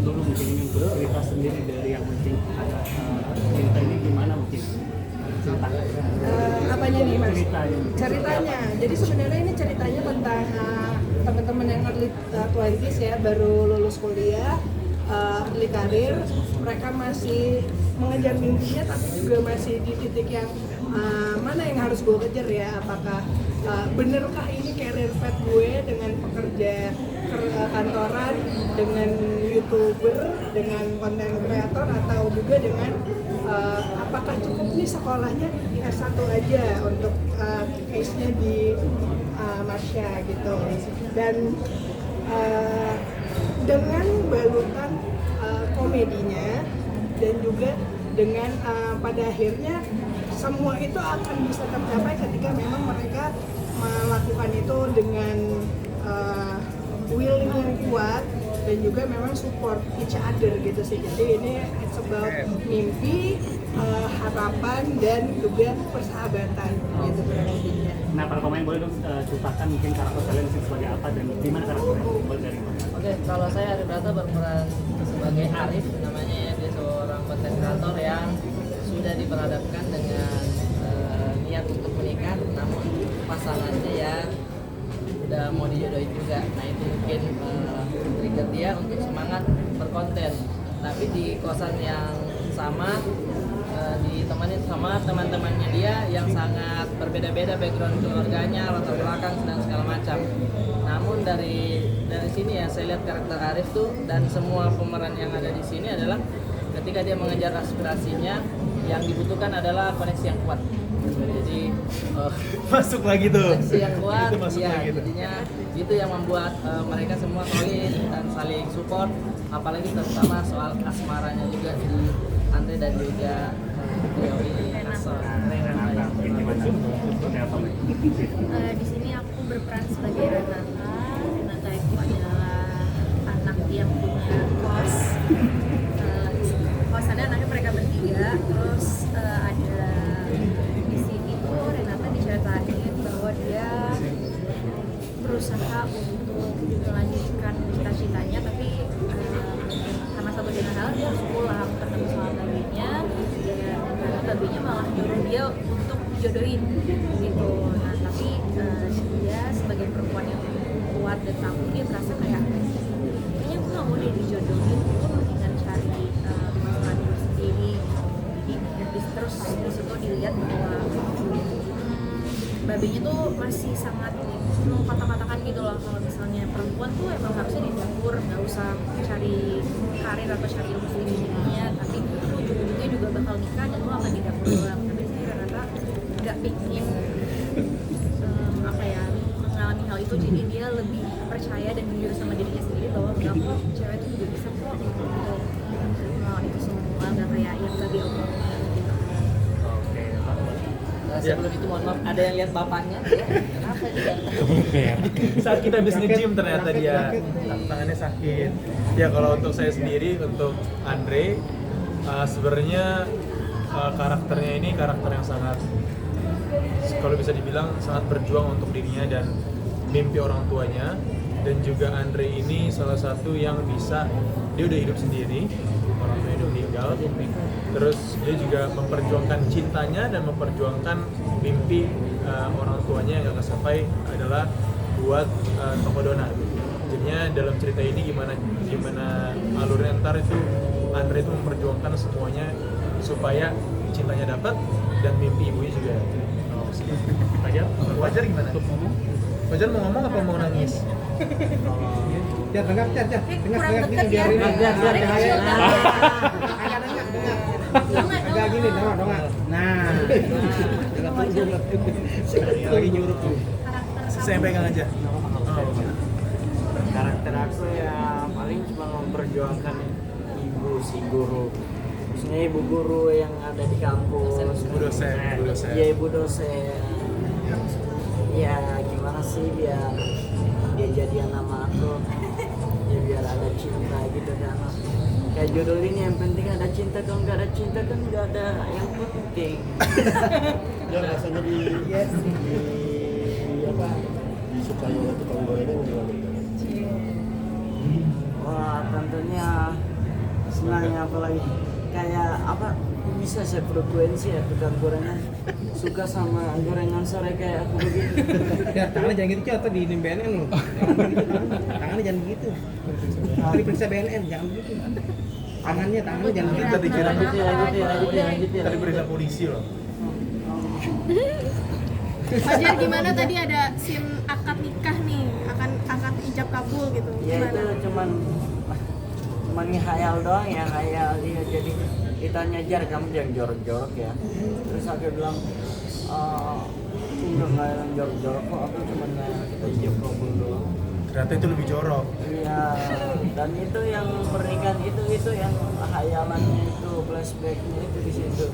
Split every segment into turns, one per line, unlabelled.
dulu mungkin ini untuk cerita sendiri dari yang penting cerita ini gimana mungkin cerita
apanya nih mas?
ceritanya.
Jadi sebenarnya ini ceritanya tentang teman-teman yang early 20s ya, baru lulus kuliah, early karir, mereka masih mengejar mimpinya tapi juga masih di titik yang mana yang harus gue kejar ya, apakah benerkah ini career path gue dengan pekerja kantoran, dengan youtuber, dengan content creator, atau juga dengan apakah cukup nih sekolahnya di S1 aja untuk case-nya di Marsha gitu. Dan dengan balutan komedinya dan juga dengan pada akhirnya semua itu akan bisa tercapai ketika memang mereka melakukan itu dengan willing yang kuat dan juga memang support each other gitu sih. Jadi ini it's about mimpi, harapan dan juga persahabatan gitu kurang lebihnya.
Nah, para pemain boleh dong ceritakan mungkin karakter kalian di sini sebagai apa dan gimana karakternya? Boleh dari mana?
Oke, kalau saya Arif Brata berperan sebagai Arif namanya ya, dia seorang konten kreator yang sudah diperhadapkan dengan niat untuk menikah, namun pasangannya ya udah mau dijodohin juga. Nah itu mungkin trigger dia untuk semangat berkonten. Tapi di kosan yang sama ditemani sama teman-temannya dia yang sangat berbeda-beda background keluarganya, latar belakang dan segala macam. Namun dari sini ya saya lihat karakter Arif tuh dan semua pemeran yang ada di sini adalah ketika dia mengejar aspirasinya, yang dibutuhkan adalah koneksi yang kuat. Jadi
masuk lagi tuh.
Koneksi yang kuat,
itu masuk
ya,
lagi tuh.
jadinya itu yang membuat mereka semua solid dan saling support. Apalagi terutama soal asmaranya juga di Andre dan juga
Di sini aku berperan sebagai Renata. Renata itu adalah anak yang punya kos. Kosannya anaknya mereka bertiga. Terus ada di sini tuh Renata diceritain bahwa dia berusaha untuk melanjutkan cita-citanya, tapi karena satu dan hal dia harus pulang ketemu sama babinya, dan karena babinya malah nyuruh dia untuk dijodohin gitu. Nah tapi dia sebagai perempuan yang kuat dan tangguh, dia merasa kayak kayaknya gue gak mau deh dijodohin, gue mendingan cari pasangan gue sendiri. Jadi terus di situ dilihat bahwa babinya tuh masih sangat mengkata-katakan gitu loh, kalau misalnya perempuan tuh emang harusnya di dapur, nggak usah cari karir atau cari ilmu sendirinya, tapi ujung-ujungnya juga bakal nikah dan lo akan di dapur doang. Tapi saya rata nggak pingin mengalami hal itu, jadi dia lebih percaya dan jujur sama dirinya sendiri bahwa enggak kok, cewek itu juga bisa kok gitu. Itu semua nggak kayak yang tadi omongin gitu.
Sebelum itu mohon maaf, ada yang lihat bapaknya? Kenapa dia?
Saat kita habis nge-gym ternyata dia tangannya sakit. Ya kalau untuk saya sendiri, untuk Andre, sebenarnya karakternya ini karakter yang sangat, kalau bisa dibilang sangat berjuang untuk dirinya dan mimpi orang tuanya. Dan juga Andre ini salah satu yang bisa, dia udah hidup sendiri, orang tuanya udah meninggal, terus dia juga memperjuangkan cintanya dan memperjuangkan mimpi orang tuanya yang gak kesampaian adalah buat toko donat. Jadinya dalam cerita ini gimana alurnya ntar itu Andre itu memperjuangkan semuanya supaya cintanya dapat dan mimpi ibunya juga. Fajar gimana? Fajar mau ngomong apa mau nangis?
Ya dengar
Kurang
gini
deket ya.
biar ini
Suaranya kecil banget.
agak gini dengar. Nah. Lagi nyuruh tuh.
Saya pegang aja.
Karakter aku ya paling cuma memperjuangkan ibu si guru, maksudnya ibu guru yang ada di kampus,
Ibu dosen.
iya ibu dosen. Ya gimana sih biar dia jadian sama aku, ya biar ada cinta gitu kan. Kayak judul ini yang penting ada cinta, kalau nggak ada cinta kan nggak ada yang penting.
Ya rasanya di apa? Disukai oleh tukang gorengan gimana?
Wah tentunya senangnya apalagi kayak apa bisa frekuensi ya tukang gorengan suka sama gorengan sore kayak aku begini.
Ya tangannya jangan gitu atau di BNN loh. Jangan gitu, tangannya jangan gitu. Diperiksa BNN jangan gitu. Tangannya jangan gitu.
Kita dikira
Lanjut ya.
tadi periksa polisi loh.
Fajar gimana tadi ada scene akad nikah nih, akan akad ijab kabul gitu.
Ya itu
Gimana?
cuman menghayal doang ya, hayal dia. Jadi ditanya Jar kamu jangan jorok-jorok ya. Terus aku bilang enggak yang jorok-jorok kok, aku cuma kita ijab kabul doang.
Ternyata itu lebih jorok.
Iya, dan itu yang pernikahan itu yang hayalannya itu, flashbacknya itu di situ.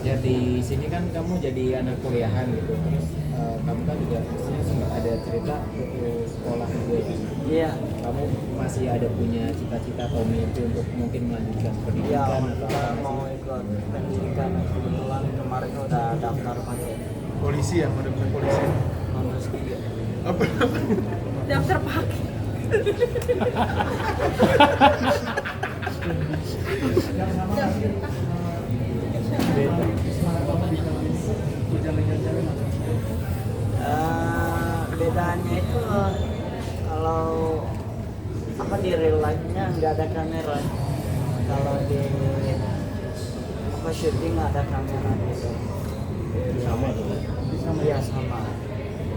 Jadi sini kan kamu jadi anak kuliahan gitu, terus kamu kan juga sempat ada cerita waktu sekolah juga kan.
Iya.
Kamu masih ada punya cita-cita atau mimpi untuk mungkin melanjutkan
Iya,
pendidikan atau
kita
apa
mau
sih?
ikut pendidikan. Kebetulan kemarin udah daftar pakai
Polisi yang udah punya polisi.
nomor 3.
Apa?
Daftar pakai.
Bedanya itu kalau apa di real life-nya nggak ada kamera, kalau di apa syuting ada kamera gitu.
Sama tuh.
Iya sama.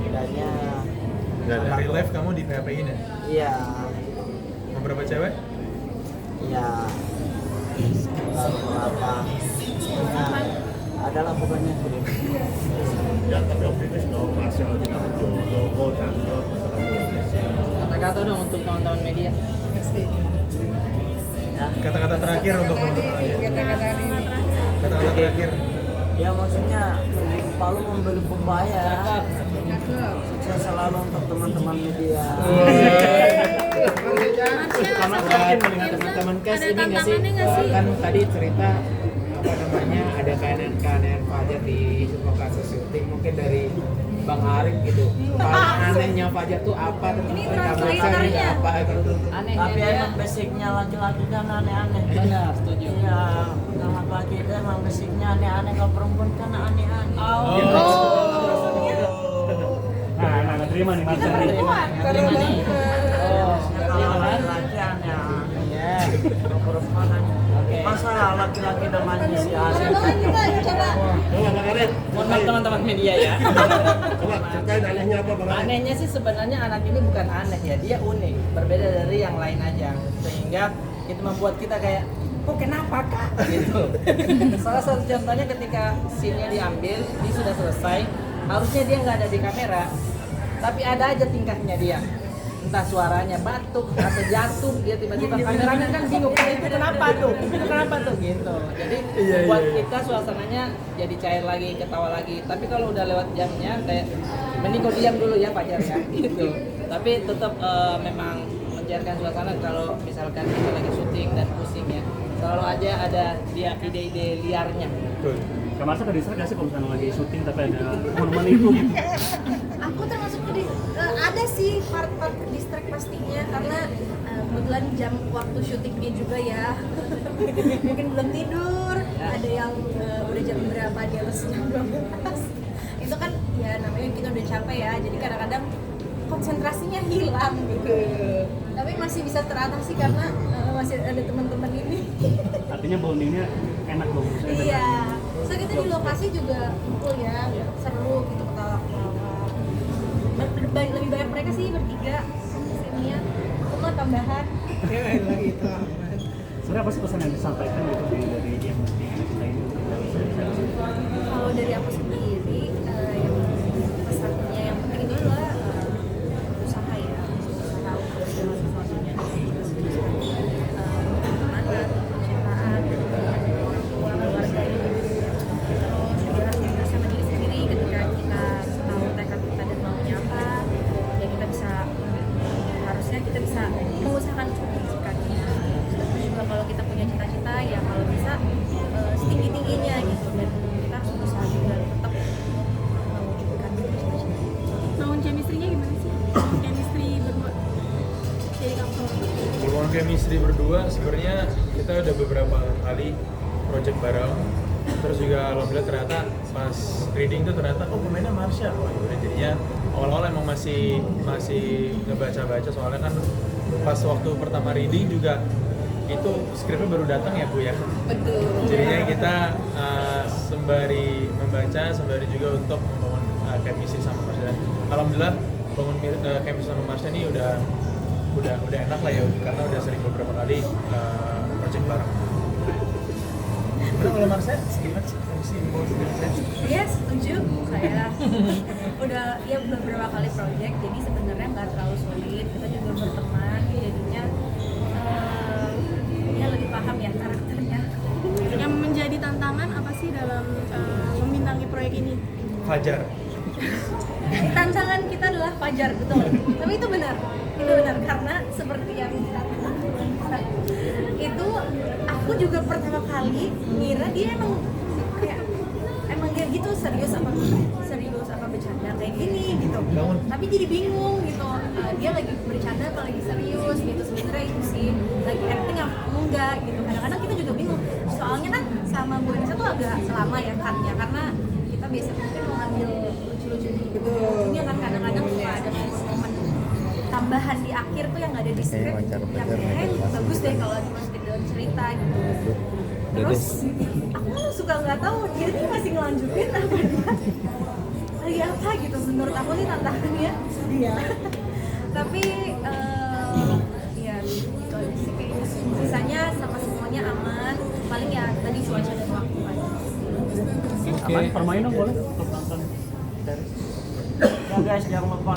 Bedanya
Nggak ada real life kamu di PHP-in ya?
iya
Beberapa cewek?
iya sekitar berapa ya, adalah pokoknya gitu.
Ya tapi optimis dong, Marcel kita jodoh cakep.
Kata-kata dong untuk kawan-kawan media.
Ya.
Kata-kata terakhir untuk teman-teman. Kata-kata terakhir.
Ya maksudnya Palu membeli pembaya. Sukses selalu untuk teman-teman media.
Kamu yakin melihat teman-teman kes
Ada
ini nggak sih?
tantangannya nggak sih?
Kan tadi cerita apa namanya ada keanehan Fajar di lokasi syuting, mungkin dari Bang Arif gitu. Paling anehnya Fajar tuh apa?
Ini
Mereka
translatornya.
apa gitu?
Anehnya
Tapi
dia
emang basicnya laki-laki kan aneh-aneh.
benar, setuju.
Iya, laki-laki itu emang basicnya aneh-aneh, kalau perempuan kan aneh-aneh.
Nah, terima nih Marcel.
Terima nih.
Kalau laki-laki aneh-aneh.
Iya.
Kalau perempuan aneh.
Oke.
Masa laki-laki udah mandi si aneh?
Coba Bang Arif.
Mohon maaf teman-teman media ya.
Coba ceritain anehnya apa Bang Arif?
Anehnya sih sebenarnya anak ini bukan aneh ya, dia unik, berbeda dari yang lain aja. Sehingga itu membuat kita kayak, kok kenapa kak? Gitu. Salah satu contohnya ketika scene-nya diambil, dia sudah selesai, harusnya dia nggak ada di kamera, tapi ada aja tingkahnya dia. Entah suaranya batuk atau jatuh, dia tiba-tiba kameramen kan bingung, itu kenapa tuh? Itu kenapa tuh? Gitu. Jadi buat kita suasananya jadi cair lagi, ketawa lagi. Tapi kalau udah lewat jamnya kayak mending kau diam dulu ya Fajar ya gitu. Tapi tetap memang mencairkan suasana kalau misalkan kita lagi syuting dan pusing ya. Selalu aja ada dia ide-ide liarnya.
Betul.
Kamar saya diserang nggak sih kalau misalnya lagi syuting tapi ada momen-momen itu gitu?
Aku termasuk ada sih part-part distract pastinya karena kebetulan jam waktu syutingnya juga ya mungkin belum tidur, ada yang udah jam berapa di atas jam 12 itu kan ya namanya kita udah capek ya, jadi kadang-kadang konsentrasinya hilang gitu, tapi masih bisa teratasi karena masih ada teman-teman ini.
Artinya bondingnya enak dong.
Iya, so kita di lokasi juga kumpul ya, seru gitu, ketawa-ketawa. Lebih banyak mereka sih bertiga sininya, aku mah tambahan.
Lagi itu.
Sebenarnya apa sih pesan yang disampaikan gitu dari yang kita ini?
Kalau dari aku sendiri, yang pesannya yang penting itu adalah usaha ya, usaha untuk segala sesuatunya. Pertemanan, percintaan, orang tua, keluarga ini. Terus juga harus jujur sama diri sendiri ketika kita tahu tekad kita dan maunya apa, ya kita bisa harusnya kita bisa mengusahakan sikapnya. Terus juga kalau kita punya cita-cita ya kalau bisa setinggi-tingginya gitu, dan kita harus berusaha juga tetap mewujudkan cita-cita.
Bangun chemistry-nya gimana sih? Chemistry berdua jadi couple.
Kalau One chemistry berdua sebenarnya kita udah beberapa kali project bareng. Terus juga alhamdulillah ternyata pas reading tuh ternyata pemainnya Marsha. Wah, yaudah jadinya awal-awal emang masih ngebaca-baca soalnya kan pas waktu pertama reading juga itu skripnya baru datang ya Bu ya.
Betul.
Jadinya kita sembari membaca, sembari juga untuk membangun chemistry sama Marsha. Alhamdulillah bangun chemistry sama Marsha ini udah enak lah ya karena udah sering beberapa kali project bareng. Kalau Marsha gimana sih chemistry
Yes, setuju. Saya udah ya beberapa kali project, jadi sebenarnya nggak terlalu sulit. Kita juga berteman, jadinya ya lebih paham ya karakternya.
Yang menjadi tantangan apa sih dalam membintangi proyek ini?
Fajar.
Tantangan kita adalah Fajar, betul. Tapi itu benar karena seperti yang dikatakan itu aku juga pertama kali ngira dia emang dia gitu serius apa bercanda kayak gini gitu. Tapi jadi bingung gitu. Dia lagi bercanda apa lagi serius gitu. Sebenarnya itu sih lagi acting apa enggak gitu. Kadang-kadang kita juga bingung. Soalnya kan sama Bu Anissa tuh agak lama ya cutnya karena kita biasanya mungkin mengambil lucu-lucu gitu. Ini kan kadang-kadang suka ada momen tambahan di akhir tuh yang nggak ada di script yang bagus deh kalau dimasukin dalam cerita gitu. Terus aku suka nggak tahu dia nih masih ngelanjutin apa dia lagi apa gitu. Menurut aku nih tantangannya dia. Tapi ya itu aja sih kayaknya. Sisanya sama semuanya aman. Paling ya tadi cuaca dan waktu aja.
Aman, permainan boleh untuk nonton dari.
Ya guys, jangan lupa